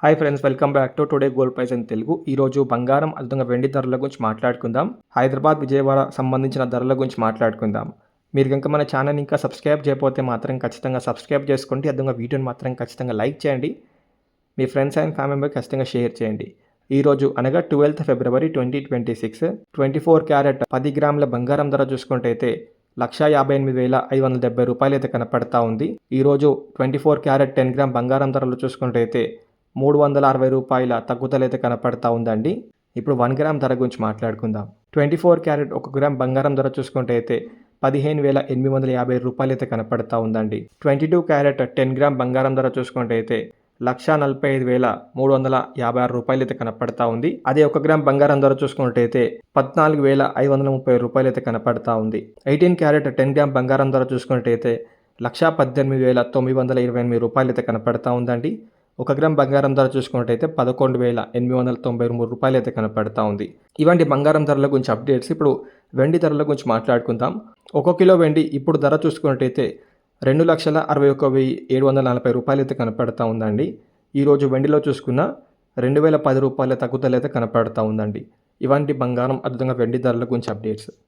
Hi friends, welcome back to today gold price in Telugu. ఈరోజు బంగారం అదేవిధంగా వెండి ధరల గురించి మాట్లాడుకుందాం. హైదరాబాద్, విజయవాడ సంబంధించిన ధరల గురించి మాట్లాడుకుందాం. మీరు కనుక మన ఛానల్ ఇంకా సబ్స్క్రైబ్ చేయకపోతే మాత్రం ఖచ్చితంగా సబ్స్క్రైబ్ చేసుకోండి. అదేవిధంగా వీడియోని మాత్రం ఖచ్చితంగా లైక్ చేయండి. మీ ఫ్రెండ్స్ అండ్ ఫ్యామిలీ మెంబర్కి ఖచ్చితంగా షేర్ చేయండి. ఈరోజు అనగా 12th February 2026 24 క్యారెట్ 10 గ్రాముల బంగారం ధర చూసుకుంటే అయితే 1,58,570 రూపాయలు అయితే కనపడతా ఉంది. ఈరోజు 24 క్యారెట్ 10 గ్రామ్ బంగారం ధరలు చూసుకుంటే అయితే 360 రూపాయల తగ్గుదల అయితే కనపడతా ఉందండి. ఇప్పుడు 1 గ్రామ్ ధర గురించి మాట్లాడుకుందాం. 24 క్యారెట్ 1 గ్రామ్ బంగారం ధర చూసుకుంటే అయితే 15,850 రూపాయలు అయితే కనపడతా ఉందండి. 22 క్యారెట్ 10 గ్రామ్ బంగారం ధర చూసుకుంటే అయితే 1,45,356 రూపాయలు అయితే కనపడతా ఉంది. అదే 1 గ్రామ్ బంగారం ధర చూసుకుంటే అయితే 14,530 రూపాయలు అయితే కనపడతా ఉంది. 18 క్యారెట్ 10 గ్రామ్ బంగారం ధర చూసుకుంటే అయితే 1,18,928 రూపాయలు అయితే కనపడతా ఉందండి. 1 గ్రామ్ బంగారం ధర చూసుకున్నట్టయితే 11,893 రూపాయలు అయితే కనపడతా ఉంది. ఇవంటి బంగారం ధరల గురించి అప్డేట్స్. ఇప్పుడు వెండి ధరల గురించి మాట్లాడుకుందాం. 1 కిలో వెండి ఇప్పుడు ధర చూసుకున్నట్టయితే 2,61,740 రూపాయలు అయితే కనపడతా ఉందండి. ఈరోజు వెండిలో చూసుకున్న 2,010 రూపాయల తగ్గుదల అయితే కనపడతా ఉందండి. ఇవంటి బంగారం అదేవిధంగా వెండి ధరల గురించి అప్డేట్స్.